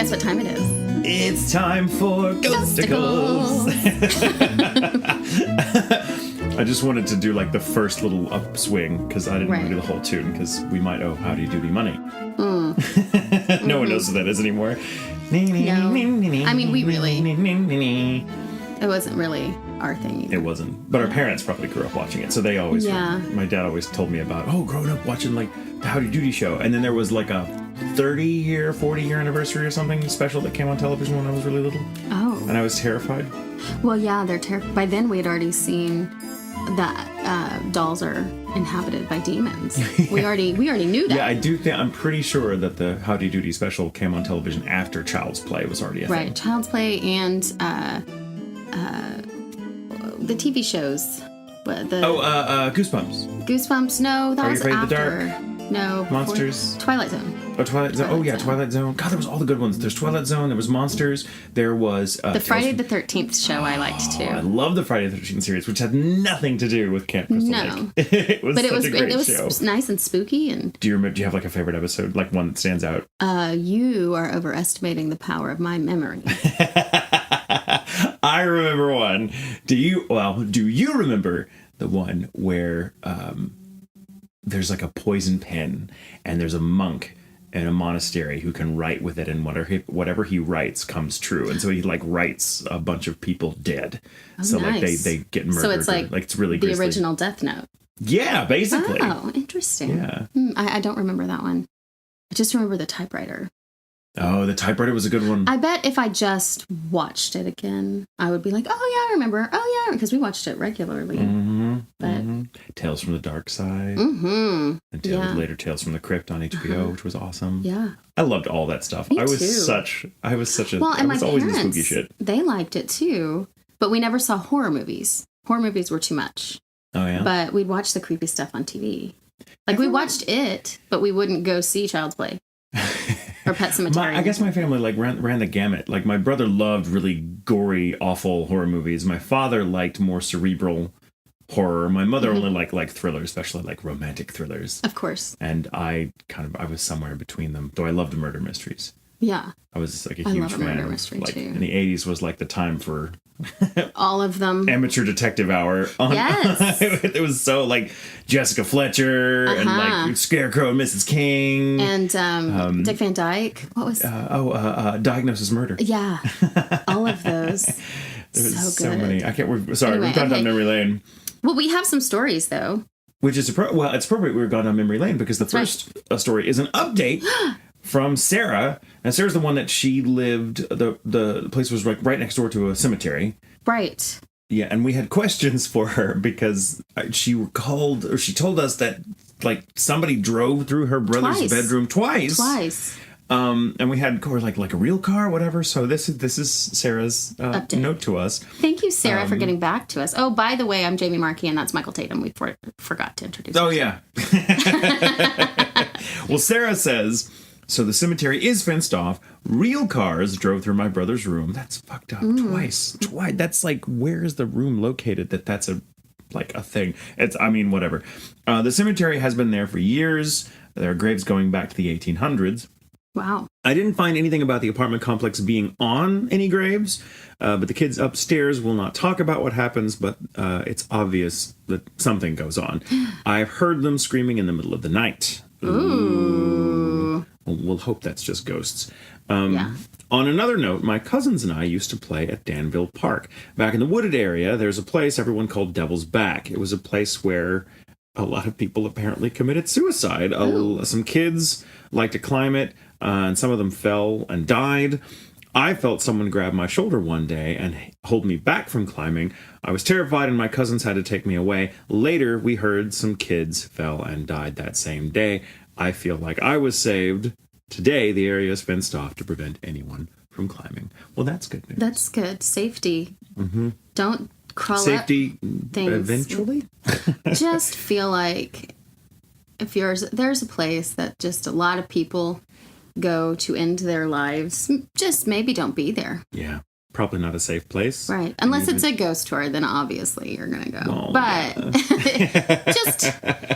guess what time it is? It's time for Ghostacles. I just wanted to do like the first little upswing because I didn't want to do the whole tune because we might owe Howdy Doody money. No one knows what that is anymore. No. I mean, we really... It wasn't really our thing either. It wasn't. But our parents probably grew up watching it. So they always... Yeah. My dad always told me about, growing up watching like the Howdy Doody show. And then there was like a 30-year, 40-year anniversary or something special that came on television when I was really little. Oh. And I was terrified. Well, yeah, they're terrified. By then we had already seen that dolls are inhabited by demons. Yeah. We already knew that. Yeah, I do think, I'm pretty sure that the Howdy Doody special came on television after Child's Play was already a thing. Right, Child's Play and the TV shows. Goosebumps. Goosebumps, no, that was after. Are You Afraid of the Dark? No. Monsters? Twilight Zone. Oh, Twilight Zone. Oh, yeah, Twilight Zone. God, there was all the good ones. There's Twilight Zone. There was Monsters. There was... the Friday the 13th show I liked, too. I love the Friday the 13th series, which had nothing to do with Camp Crystal Lake. It was a great show. It was nice and spooky. And Do you have like a favorite episode? Like one that stands out? You are overestimating the power of my memory. I remember one. Do you remember the one where... there's like a poison pen and there's a monk in a monastery who can write with it, and whatever he writes comes true, and so he like writes a bunch of people dead. Nice. Like they get murdered. So it's like it's really the grisly. original Death Note. Yeah, basically. Oh, interesting. Yeah. I don't remember that one. I just remember the typewriter. Oh, the typewriter was a good one. I bet if I just watched it again, I would be like, oh yeah, I remember. Oh yeah, because we watched it regularly. But Tales from the Dark Side. And later Tales from the Crypt on HBO, which was awesome. Yeah. I loved all that stuff. Me I was too. I was my always parents, into spooky shit. They liked it too, but we never saw horror movies. Horror movies were too much. Oh yeah. But we'd watch the creepy stuff on TV. Like we watched it, but we wouldn't go see Child's Play. Or Pet Sematary. I guess my family like ran the gamut. Like my brother loved really gory, awful horror movies. My father liked more cerebral horror. My mother only liked thrillers, especially like romantic thrillers. Of course. And I was somewhere between them. Though I loved murder mysteries. Yeah. I was like a huge fan. Murder mystery too. In the 80s was like the time for all of them. Amateur Detective Hour. Yes. It was so like Jessica Fletcher and like Scarecrow and Mrs. King. And Dick Van Dyke. What was... Diagnosis Murder. Yeah. All of those. There was so good. many. We've gone down memory lane. Well, we have some stories though. Which is it's appropriate we've gone down memory lane because the first story is an update from Sarah. And Sarah's the one that she lived, the place was like right next door to a cemetery. Right. Yeah, and we had questions for her because she told us that like somebody drove through her brother's bedroom twice. And we had like a real car, whatever. So this is Sarah's note to us. Thank you, Sarah, for getting back to us. Oh, by the way, I'm Jamie Markey, and that's Michael Tatum. We forgot to introduce. Oh, yeah. Well, Sarah says, so the cemetery is fenced off. Real cars drove through my brother's room. That's fucked up. Twice. That's like, where is the room located that's a thing? Whatever. The cemetery has been there for years. There are graves going back to the 1800s. Wow. I didn't find anything about the apartment complex being on any graves, but the kids upstairs will not talk about what happens, but it's obvious that something goes on. I've heard them screaming in the middle of the night. Ooh. We'll hope that's just ghosts. Yeah. On another note, my cousins and I used to play at Danville Park. Back in the wooded area, there's a place everyone called Devil's Back. It was a place where a lot of people apparently committed suicide. Some kids liked to climb it. And some of them fell and died. I felt someone grab my shoulder one day and hold me back from climbing. I was terrified and my cousins had to take me away. Later, we heard some kids fell and died that same day. I feel like I was saved. Today, the area is fenced off to prevent anyone from climbing. Well, that's good news. That's good. Safety. Mm-hmm. Don't crawl Safety up things. Eventually? Just feel like there's a place that just a lot of people go to end their lives, just maybe don't be there. Yeah, probably not a safe place. Right. Unless it's a ghost tour, then obviously you're going to go. Oh, but just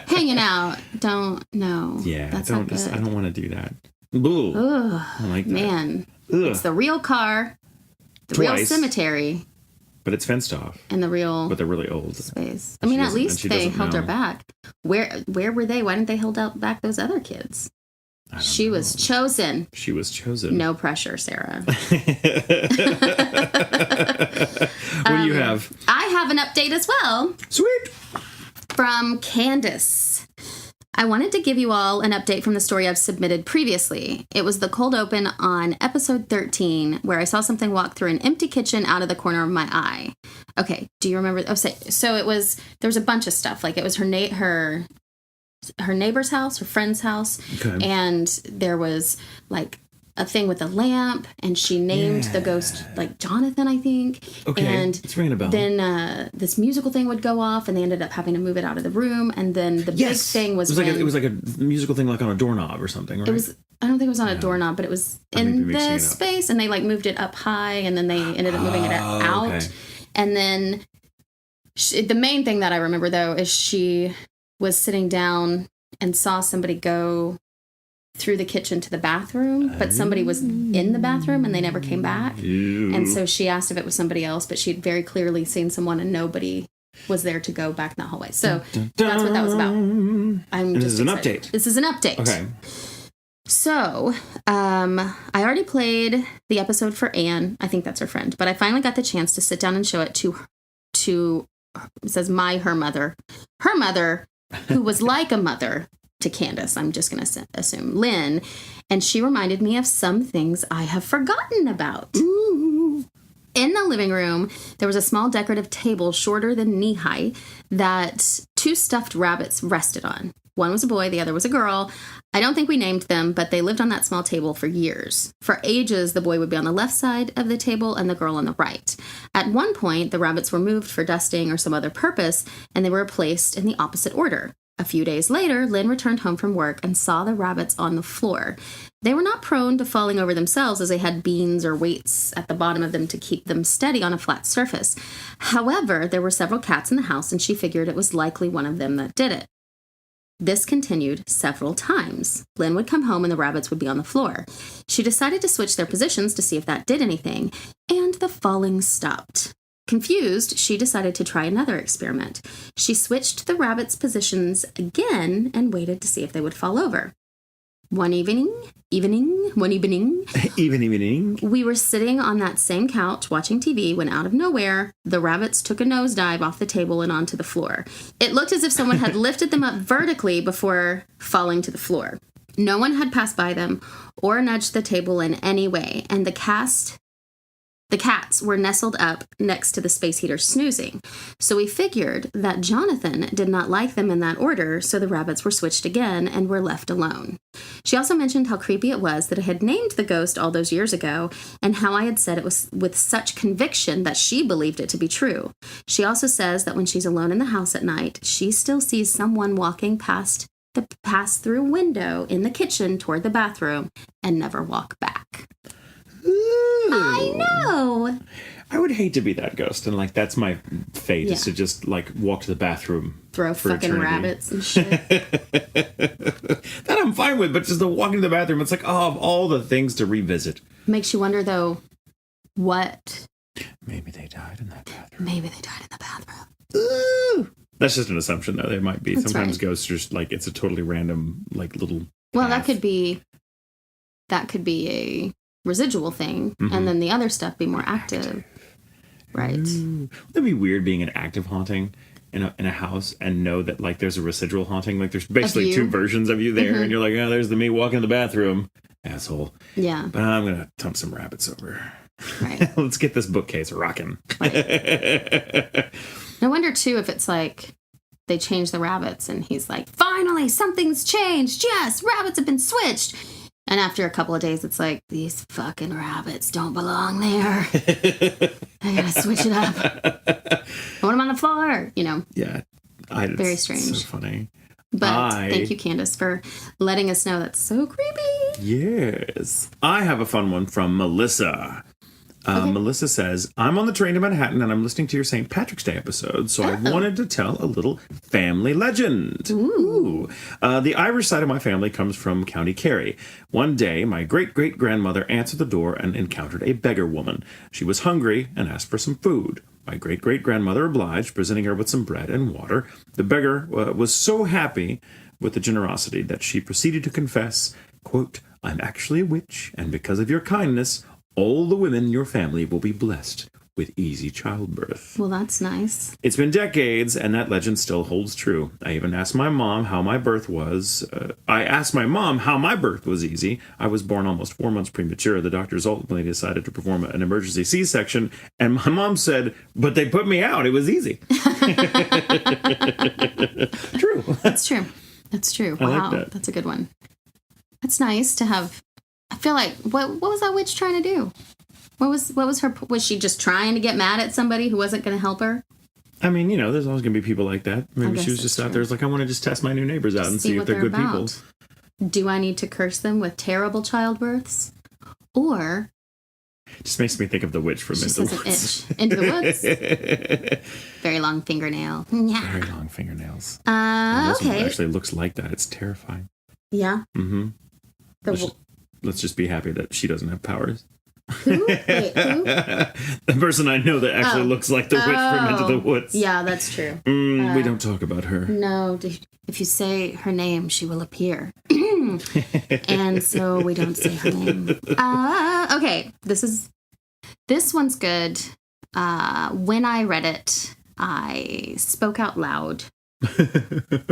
hanging out, don't know. Yeah, I don't want to do that. Ooh. Ugh, I like that. man. Ugh. It's the real car, the real Twice. cemetery, But it's fenced off. and the real But they're really old. space. And I mean, she at doesn't- and least she they doesn't held her know. back. Where were they? Why didn't they hold out back those other kids? I don't She know. was chosen. She was chosen. No pressure, Sarah. What do you have? I have an update as well Sweet. from Candace. I wanted to give you all an update from the story I've submitted previously. It was the cold open on episode 13, where I saw something walk through an empty kitchen out of the corner of my eye. Okay, do you remember? Oh, so there was a bunch of stuff. Like, it was her neighbor's house, her friend's house, Okay. and there was like a thing with a lamp, and she named the ghost like Jonathan, I think. Okay, and it's ringing a bell. Then this musical thing would go off, and they ended up having to move it out of the room. And then the big thing was it was like a musical thing, like on a doorknob or something, right? it was. I don't think it was on a doorknob, but it was in mixing it the up. space, and they like moved it up high, and then they ended up moving it out. Okay. And then the main thing that I remember though is she was sitting down and saw somebody go through the kitchen to the bathroom, but somebody was in the bathroom and they never came back. Ew. And so she asked if it was somebody else, but she had very clearly seen someone and nobody was there to go back in the hallway. So that's what that was about. This is an update. This is an update. Okay. So, I already played the episode for Anne. I think that's her friend. But I finally got the chance to sit down and show it to it says her mother. Her mother, who was like a mother to Candace, I'm just going to assume, Lynn. And she reminded me of some things I have forgotten about. Ooh. In the living room, there was a small decorative table shorter than knee-high that 2 stuffed rabbits rested on. One was a boy, the other was a girl. I don't think we named them, but they lived on that small table for years. For ages, the boy would be on the left side of the table and the girl on the right. At one point, the rabbits were moved for dusting or some other purpose, and they were placed in the opposite order. A few days later, Lynn returned home from work and saw the rabbits on the floor. They were not prone to falling over themselves, as they had beams or weights at the bottom of them to keep them steady on a flat surface. However, there were several cats in the house, and she figured it was likely one of them that did it. This continued several times. Lynn would come home and the rabbits would be on the floor. She decided to switch their positions to see if that did anything, and the falling stopped. Confused, she decided to try another experiment. She switched the rabbits' positions again and waited to see if they would fall over. One evening, we were sitting on that same couch watching TV when out of nowhere, the rabbits took a nosedive off the table and onto the floor. It looked as if someone had lifted them up vertically before falling to the floor. No one had passed by them or nudged the table in any way, and the cats were nestled up next to the space heater snoozing. So we figured that Jonathan did not like them in that order, so the rabbits were switched again and were left alone. She also mentioned how creepy it was that I had named the ghost all those years ago, and how I had said it was with such conviction that she believed it to be true. She also says that when she's alone in the house at night, she still sees someone walking past the pass-through window in the kitchen toward the bathroom and never walk back. Ooh. I know. I would hate to be that ghost, and like that's my fate is Yeah. to just like walk to the bathroom, Throw for fucking eternity. rabbits and shit. That I'm fine with, but just the walking to the bathroom, it's like, oh, of all the things to revisit. Makes you wonder, though, what? Maybe they died in that bathroom. Maybe they died in the bathroom. Ooh. That's just an assumption, though. There might be. That's Sometimes right. ghosts are just like, it's a totally random, like little. Well, path. that could be a residual thing, Mhm. and then the other stuff be more active. Right. Ooh. That'd be weird being an active haunting in a house and know that like there's a residual haunting. Like there's basically you. 2 versions of you there, Mhm. and you're like, oh, there's the me walking in the bathroom, asshole. Yeah. But I'm gonna dump some rabbits over. Right. Let's get this bookcase rocking. No wonder, too, if it's like they change the rabbits and he's like, finally, something's changed. Yes, rabbits have been switched. And after a couple of days, it's like, these fucking rabbits don't belong there. I gotta switch it up. I want them on the floor, you know. Yeah. Very It's strange. So funny. But thank you, Candace, for letting us know. That's so creepy. Yes. I have a fun one from Melissa. Melissa says, I'm on the train to Manhattan and I'm listening to your St. Patrick's Day episode, so I wanted to tell a little family legend. Ooh. The Irish side of my family comes from County Kerry. One day, my great-great-grandmother answered the door and encountered a beggar woman. She was hungry and asked for some food. My great-great-grandmother obliged, presenting her with some bread and water. The beggar was so happy with the generosity that she proceeded to confess, quote, I'm actually a witch, and because of your kindness, all the women in your family will be blessed with easy childbirth. Well, that's nice. It's been decades, and that legend still holds true. I even asked my mom how my birth was. I asked my mom how my birth was easy. I was born almost 4 months premature. The doctors ultimately decided to perform an emergency C-section, and my mom said, but they put me out. It was easy. True. That's true. That's true. Wow. I like that. That's a good one. That's nice to have. I feel like, what was that witch trying to do? What was her, was she just trying to get mad at somebody who wasn't going to help her? I mean, there's always going to be people like that. Maybe she was just out there, like, I want to just test my new neighbors out and see if they're good people. Do I need to curse them with terrible childbirths? Or... It just makes me think of the witch from Into the Woods. Into the Woods? Very long fingernail. Yeah. Very long fingernails. Okay. This one actually looks like that. It's terrifying. Yeah. Mm-hmm. Let's just be happy that she doesn't have powers. Who? Wait, who? The person I know that actually looks like the witch from Into the Woods. Yeah, that's true. We don't talk about her. No, if you say her name, she will appear. And so we don't say her name. Okay, this one's good. When I read it, I spoke out loud.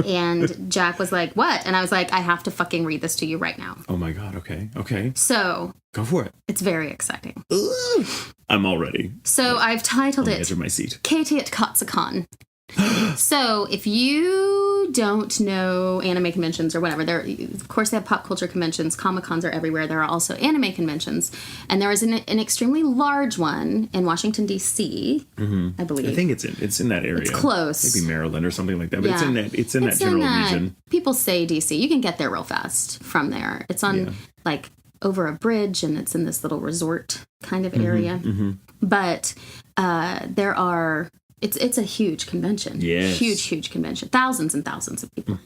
And Jack was like, what? And I was like, I have to fucking read this to you right now. Oh my God. Okay. So. Go for it. It's very exciting. I'm all ready. So I've titled it. Edge of my seat. Katie at Kotsakon. So if you don't know anime conventions or whatever, of course they have pop culture conventions. Comic-Cons are everywhere. There are also anime conventions. And there is an extremely large one in Washington, D.C., I believe. I think it's in that area. It's close. Maybe Maryland or something like that. But yeah. It's in that general region. People say D.C. You can get there real fast from there. It's on, over a bridge, and it's in this little resort kind of area. But there are... It's a huge convention. Yes. Huge convention. Thousands and thousands of people.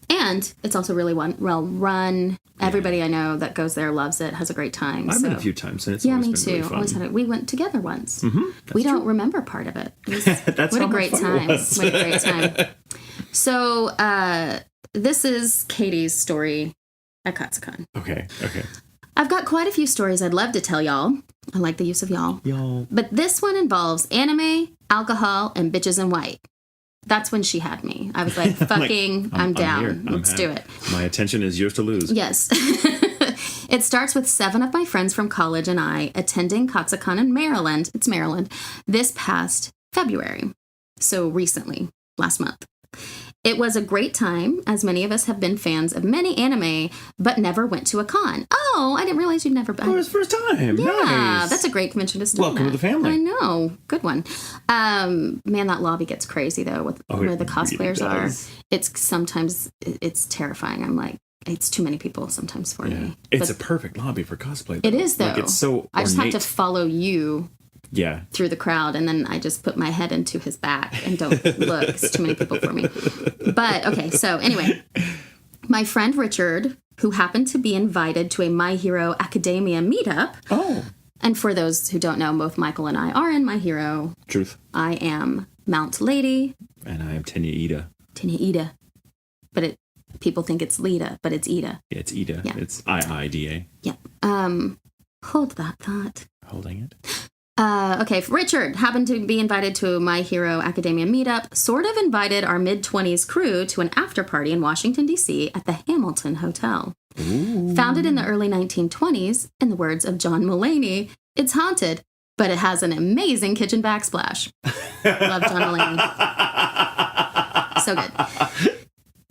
And it's also really well run. Everybody I know that goes there loves it, has a great time. I've been a few times, and it's always been really fun. Always had it. We went together once. We don't remember part of it. That's what a great time. What a great time. So this is Katie's story at Kotsakon. Okay. I've got quite a few stories I'd love to tell y'all. I like the use of y'all. But this one involves anime, alcohol, and bitches in white. That's when she had me. I was like, fucking, I'm down. Let's do it. My attention is yours to lose. Yes. It starts with 7 of my friends from college and I attending Kotsakon in Maryland. It's Maryland. This past February. So recently, last month. It was a great time, as many of us have been fans of many anime, but never went to a con. Oh, I didn't realize you'd never been. Oh, it was first time. Yeah, nice. That's a great convention to start. Welcome to the family. I know. Good one. Man, that lobby gets crazy, though, with where the cosplayers are. It's terrifying. I'm like, it's too many people sometimes for me. It's a perfect lobby for cosplay, though. It is, though. Like, it's so ornate. I just have to follow you. Yeah. Through the crowd, and then I just put my head into his back and don't look. It's too many people for me. But, okay, so anyway, my friend Richard, who happened to be invited to a My Hero Academia meetup. Oh. And for those who don't know, both Michael and I are in My Hero. Truth. I am Mount Lady. And I am Tenya Ida. Tenya Ida. But people think it's Lita, but it's Ida. Yeah, it's Ida. Yeah. It's I-I-D-A. Yeah. Hold that thought. Holding it. Okay, Richard happened to be invited to My Hero Academia meetup, sort of invited our mid-20s crew to an after-party in Washington, D.C. at the Hamilton Hotel. Ooh. Founded in the early 1920s, in the words of John Mulaney, it's haunted, but it has an amazing kitchen backsplash. Love John Mulaney. So good.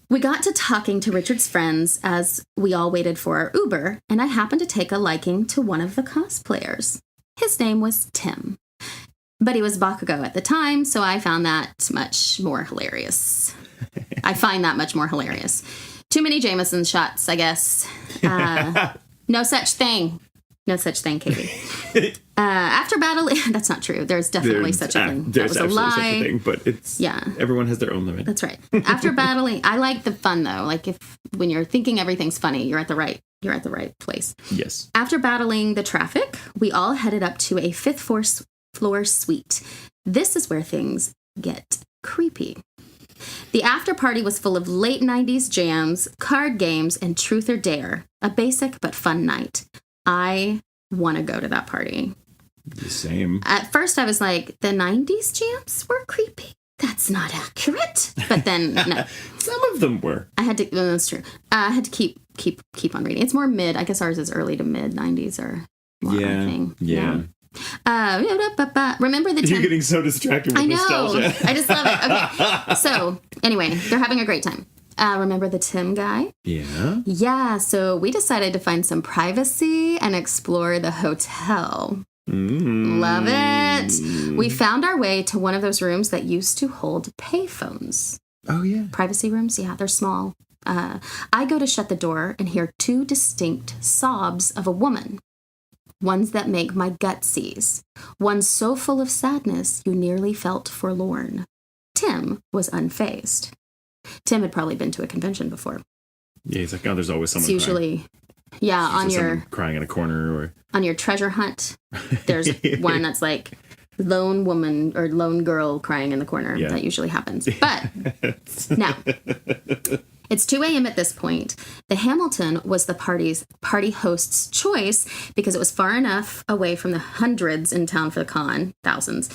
We got to talking to Richard's friends as we all waited for our Uber, and I happened to take a liking to one of the cosplayers. His name was Tim, but he was Bakugo at the time, so I found that much more hilarious. I find that much more hilarious. Too many Jameson shots, I guess. No such thing. No such thing, Katie. After battling, that's not true. There's definitely such a thing. That was a lie. Such a thing, but it's everyone has their own limit. That's right. After battling, I like the fun though. Like when you're thinking everything's funny, you're at the right place. Yes. After battling the traffic, we all headed up to a fifth floor suite. This is where things get creepy. The after party was full of late 90s jams, card games, and truth or dare. A basic but fun night. I want to go to that party. The same. At first I was like, the 90s jams were creepy? That's not accurate. But then, no. Some of them were. I had to, well, that's true. I had to keep on reading. It's more mid. I guess ours is early to mid 90s or more, I think. Yeah. Remember the You're getting so distracted with nostalgia. I just love it. Okay. So, anyway, they're having a great time. Remember the Tim guy? Yeah. Yeah, so we decided to find some privacy and explore the hotel. Love it. We found our way to one of those rooms that used to hold payphones. Oh, yeah. Privacy rooms? Yeah, they're small. I go to shut the door and hear two distinct sobs of a woman. Ones that make my gut seize. One so full of sadness you nearly felt forlorn. Tim was unfazed. Tim had probably been to a convention before. Yeah, he's like, oh, there's always someone it's usually, crying. Yeah, on your... crying in a corner or... On your treasure hunt, there's one that's like lone woman or lone girl crying in the corner. Yeah. That usually happens. But, now... It's 2 a.m. at this point. The Hamilton was the party host's choice because it was far enough away from the hundreds in town for the con, thousands.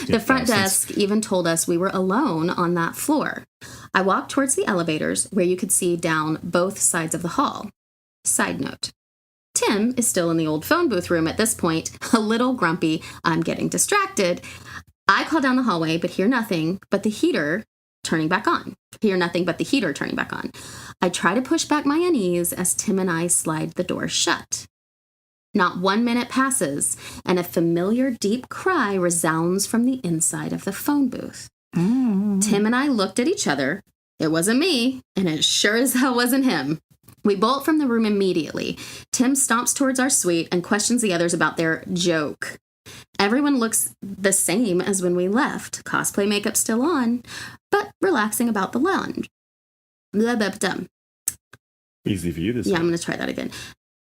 The front desk even told us we were alone on that floor. I walked towards the elevators where you could see down both sides of the hall. Side note. Tim is still in the old phone booth room at this point, a little grumpy. I'm getting distracted. I call down the hallway but hear nothing but the heater turning back on. Hear nothing but the heater turning back on. I try to push back my unease as Tim and I slide the door shut. Not 1 minute passes, and a familiar deep cry resounds from the inside of the phone booth. Tim and I looked at each other. It wasn't me, and it sure as hell wasn't him. We bolt from the room immediately. Tim stomps towards our suite and questions the others about their joke. Everyone looks the same as when we left. Cosplay makeup still on, but relaxing about the lounge. Blah, blah, blah. Easy for you to say. Yeah, I'm going to try that again.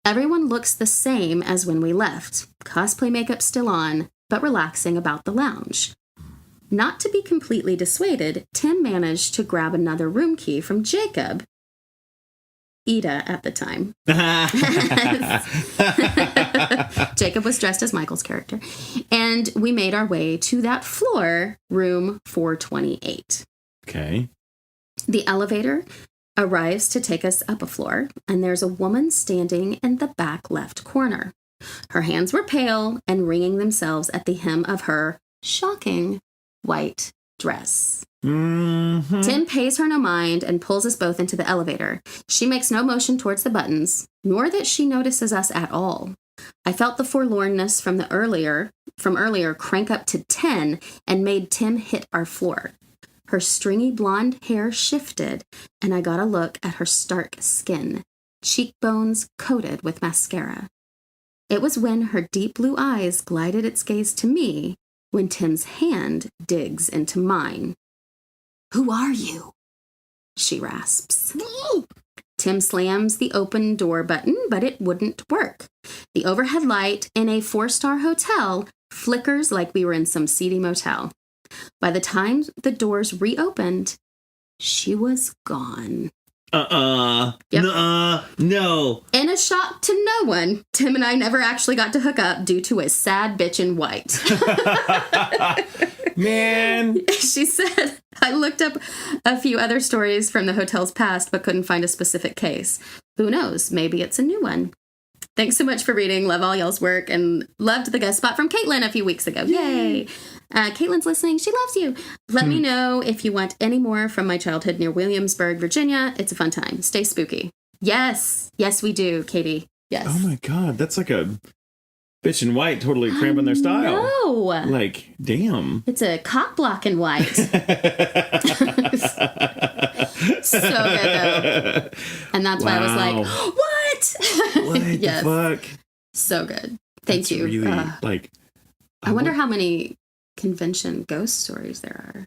Everyone looks the same as when we left. Cosplay makeup still on, but relaxing about the lounge. Not to be completely dissuaded, Tim managed to grab another room key from Jacob, Ida at the time. Jacob was dressed as Michael's character. And we made our way to that floor, room 428. Okay. The elevator arrives to take us up a floor, and there's a woman standing in the back left corner. Her hands were pale and wringing themselves at the hem of her shocking white dress. Mm-hmm. Tim pays her no mind and pulls us both into the elevator. She makes no motion towards the buttons, nor that she notices us at all. I felt the forlornness from earlier crank up to 10 and made Tim hit our floor. Her stringy blonde hair shifted, and I got a look at her stark skin, cheekbones coated with mascara. It was when her deep blue eyes glided its gaze to me when Tim's hand digs into mine. "Who are you?" she rasps. Tim slams the open door button, but it wouldn't work. The overhead light in a 4-star hotel flickers like we were in some seedy motel. By the time the doors reopened, she was gone. Yep. No. In a shock to no one, Tim and I never actually got to hook up due to a sad bitch in white. Man. She said, I looked up a few other stories from the hotel's past, but couldn't find a specific case. Who knows? Maybe it's a new one. Thanks so much for reading. Love all y'all's work and loved the guest spot from Caitlin a few weeks ago. Yay! Caitlin's listening. She loves you. Let me know if you want any more from my childhood near Williamsburg, Virginia. It's a fun time. Stay spooky. Yes. Yes, we do, Katie. Yes. Oh my God. That's like a bitch in white totally cramping their style. No. Like, damn. It's a cock block in white. So good, though. And that's why I was like, what? What the fuck? So good. Thank you. Really, like, I wonder how many convention ghost stories there are.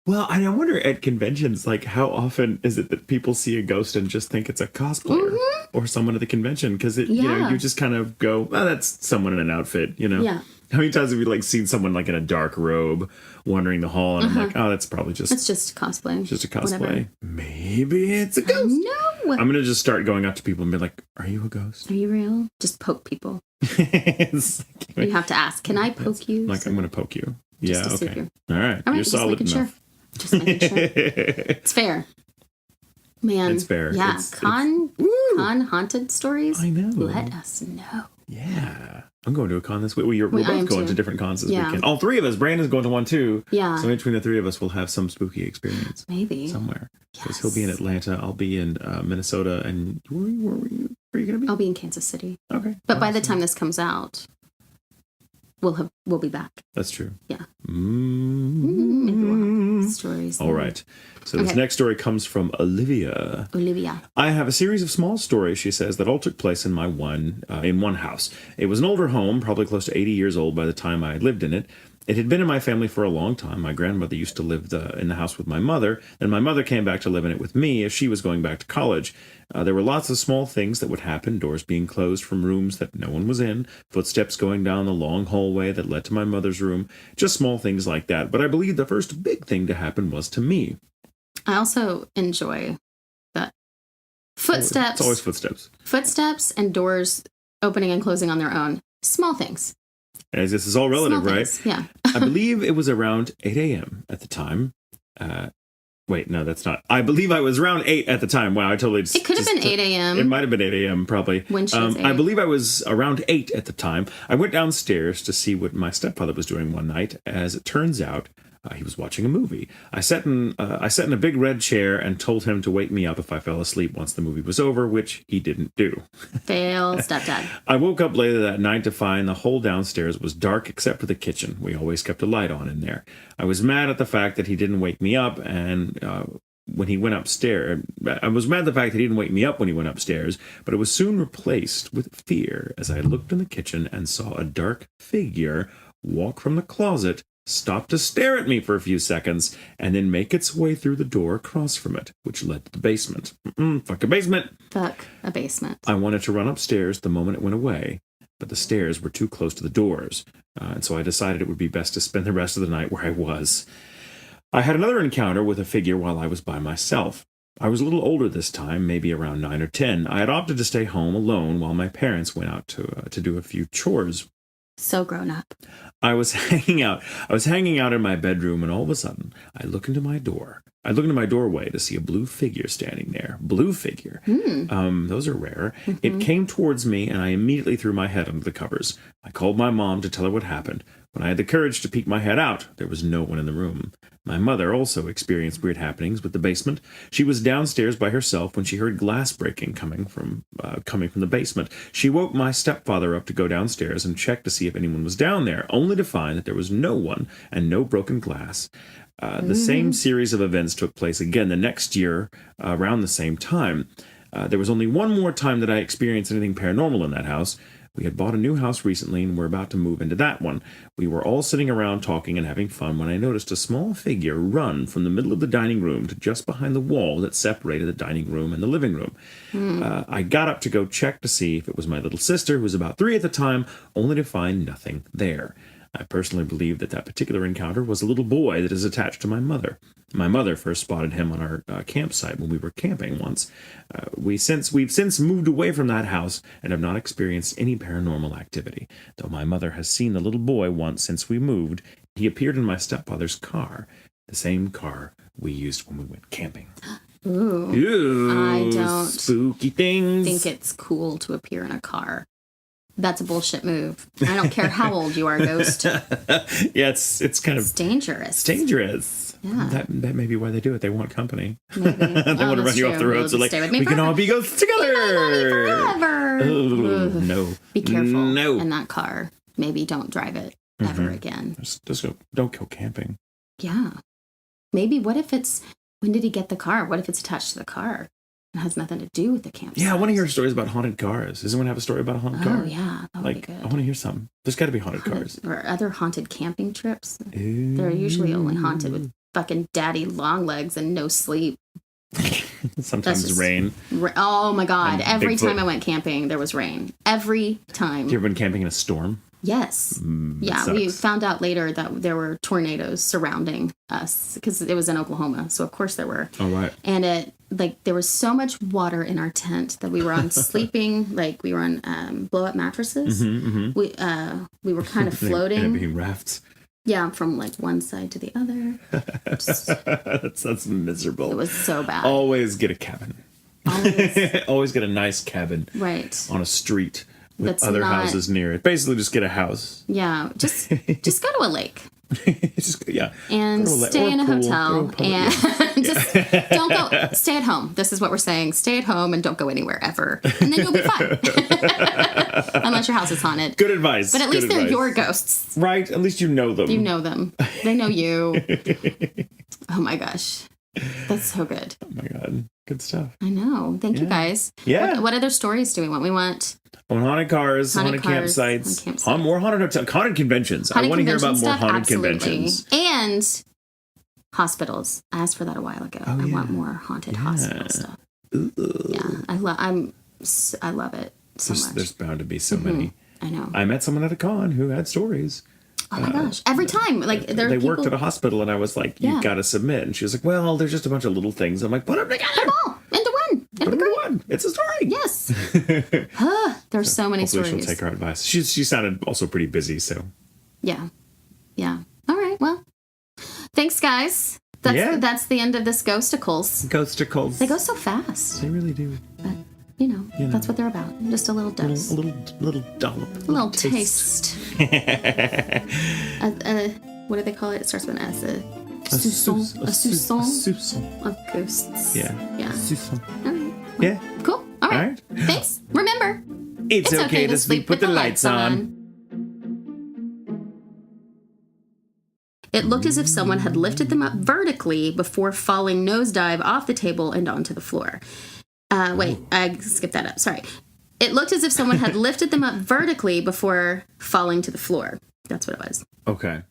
Well, I wonder at conventions, like, how often is it that people see a ghost and just think it's a cosplayer or someone at the convention? Because you just kind of go, oh, that's someone in an outfit, Yeah. How many times have you like seen someone like in a dark robe wandering the hall, and I'm like, oh, that's probably just it's just cosplay. Just a cosplay. Whatever. Maybe it's a ghost. No. I'm gonna just start going up to people and be like, "Are you a ghost? Are you real?" Just poke people. You have to ask, "Can I poke you?" Like, I'm gonna poke you. Just Yeah. to Okay. All right. You're just solid making enough. Sure. Just making sure. It's fair. Man. It's fair. Yeah. Con haunted stories. I know. Let us know. Yeah. I'm going to a con this week. We're both going to different cons this weekend. All three of us. Brandon's going to one too. Yeah. So between the three of us, we'll have some spooky experience. Maybe. Somewhere. Because he'll be in Atlanta. I'll be in Minnesota. And where are you going to be? I'll be in Kansas City. Okay. But by the time this comes out, we'll be back. That's true. Yeah. Maybe we'll have stories. All right. So this next story comes from Olivia. I have a series of small stories, she says, that all took place in one house. It was an older home, probably close to 80 years old by the time I lived in it. It had been in my family for a long time. My grandmother used to live in the house with my mother, and my mother came back to live in it with me as she was going back to college. There were lots of small things that would happen, doors being closed from rooms that no one was in, footsteps going down the long hallway that led to my mother's room, just small things like that. But I believe the first big thing to happen was to me. I also enjoy that. Footsteps. It's always footsteps. Footsteps and doors opening and closing on their own. Small things. As this is all relative, right? Yeah. I believe it was around 8 a.m. at the time. Wait, no, that's not. I believe I was around 8 at the time. Wow, I totally... It could have been 8 a.m. It might have been 8 a.m. probably. When she was 8. I believe I was around 8 at the time. I went downstairs to see what my stepfather was doing one night. As it turns out, he was watching a movie. I sat in a big red chair and told him to wake me up if I fell asleep once the movie was over, which he didn't do. Fail, stepdad. I woke up later that night to find the whole downstairs was dark except for the kitchen. We always kept a light on in there. I was mad at the fact that he didn't wake me up, and when he went upstairs, I was mad at the fact that he didn't wake me up when he went upstairs, but it was soon replaced with fear as I looked in the kitchen and saw a dark figure walk from the closet, stop to stare at me for a few seconds, and then make its way through the door across from it, which led to the basement. Fuck a basement. Fuck a basement. I wanted to run upstairs the moment it went away, but the stairs were too close to the doors, and so I decided it would be best to spend the rest of the night where I was. I had another encounter with a figure while I was by myself. I was a little older this time, maybe around 9 or 10. I had opted to stay home alone while my parents went out to do a few chores. So grown up. I was hanging out in my bedroom, and all of a sudden, I look into my doorway to see a blue figure standing there. Blue figure. Those are rare. Mm-hmm. It came towards me, and I immediately threw my head under the covers. I called my mom to tell her what happened. When I had the courage to peek my head out, there was no one in the room. My mother also experienced weird happenings with the basement. She was downstairs by herself when she heard glass breaking coming from the basement. She woke my stepfather up to go downstairs and check to see if anyone was down there, only to find that there was no one and no broken glass. The same series of events took place again the next year around the same time. There was only one more time that I experienced anything paranormal in that house. We had bought a new house recently and were about to move into that one. We were all sitting around talking and having fun when I noticed a small figure run from the middle of the dining room to just behind the wall that separated the dining room and the living room. I got up to go check to see if it was my little sister, who was about 3 at the time, only to find nothing there. I personally believe that particular encounter was a little boy that is attached to my mother. My mother first spotted him on our campsite when we were camping once. We've since moved away from that house and have not experienced any paranormal activity. Though my mother has seen the little boy once since we moved, he appeared in my stepfather's car, the same car we used when we went camping. Ooh. I don't spooky things. think it's cool to appear in a car. That's a bullshit move. I don't care how old you are, Ghost. Yeah, it's kind of... It's dangerous. It's dangerous. Yeah. That may be why they do it. They want company. Maybe. They want to run you off the road. So like, we can all be ghosts together. Forever. Oh, no. Be careful No. in that car. Maybe don't drive it ever again. Just don't go camping. Yeah. Maybe when did he get the car? What if it's attached to the car? It has nothing to do with the campsite. Yeah, I want to hear stories about haunted cars. Does anyone have a story about a haunted car? Oh, yeah. That would be good. I want to hear some. There's got to be haunted cars. Or other haunted camping trips. Ooh. They're usually only haunted with fucking daddy long legs and no sleep. Sometimes just, rain. Oh, my God. And Every Bigfoot. time I went camping, there was rain. Every time. Have you ever been camping in a storm? Yes. Yeah, we found out later that there were tornadoes surrounding us because it was in Oklahoma. So, of course, there were. Oh, right. And there was so much water in our tent that we were on sleeping, we were on blow-up mattresses. Mm-hmm. We were kind of floating. And it being rafts. Yeah, from one side to the other. That's miserable. It was so bad. Always get a cabin. Always get a nice cabin. Right. On a street. With That's other not... houses near it. Basically, just get a house. Yeah, just go to a lake. And stay in a hotel and just don't go. Stay at home. This is what we're saying. Stay at home and don't go anywhere ever, and then you'll be fine. Unless your house is haunted. Good advice. But at least they're your ghosts, right? At least you know them. You know them. They know you. Oh my gosh, that's so good. Oh my God, good stuff. I know. Thank you guys. Yeah. What other stories do we want? We want. Haunted cars, haunted campsites, more haunted conventions. I want to hear about more haunted conventions. And hospitals. I asked for that a while ago. I want more haunted hospital stuff. Ooh. Yeah, I love it so much. There's bound to be so many. I know. I met someone at a con who had stories. Oh my gosh! Every time, they worked at a hospital, and I was like, "You've got to submit." And she was like, "Well, there's just a bunch of little things." I'm like, "Put them together." Put them all into one. Put them into one. It's a story. Yes. There's so many stories. She'll take our advice. She sounded also pretty busy, so. Yeah. All right. Well, thanks, guys. That's the end of this Ghostacles. Ghostacles. They go so fast. They really do. But that's what they're about. Just a little dose. A little dollop. A little taste. What do they call it? It starts with an S. A soupçon of ghosts. Yeah. Soupçon. All right. Well, yeah. Cool. All right. Thanks. Remember, it's okay to sleep with the lights on. It looked as if someone had lifted them up vertically before falling nosedive off the table and onto the floor. Wait, I skipped that up. Sorry. It looked as if someone had lifted them up vertically before falling to the floor. That's what it was. Okay.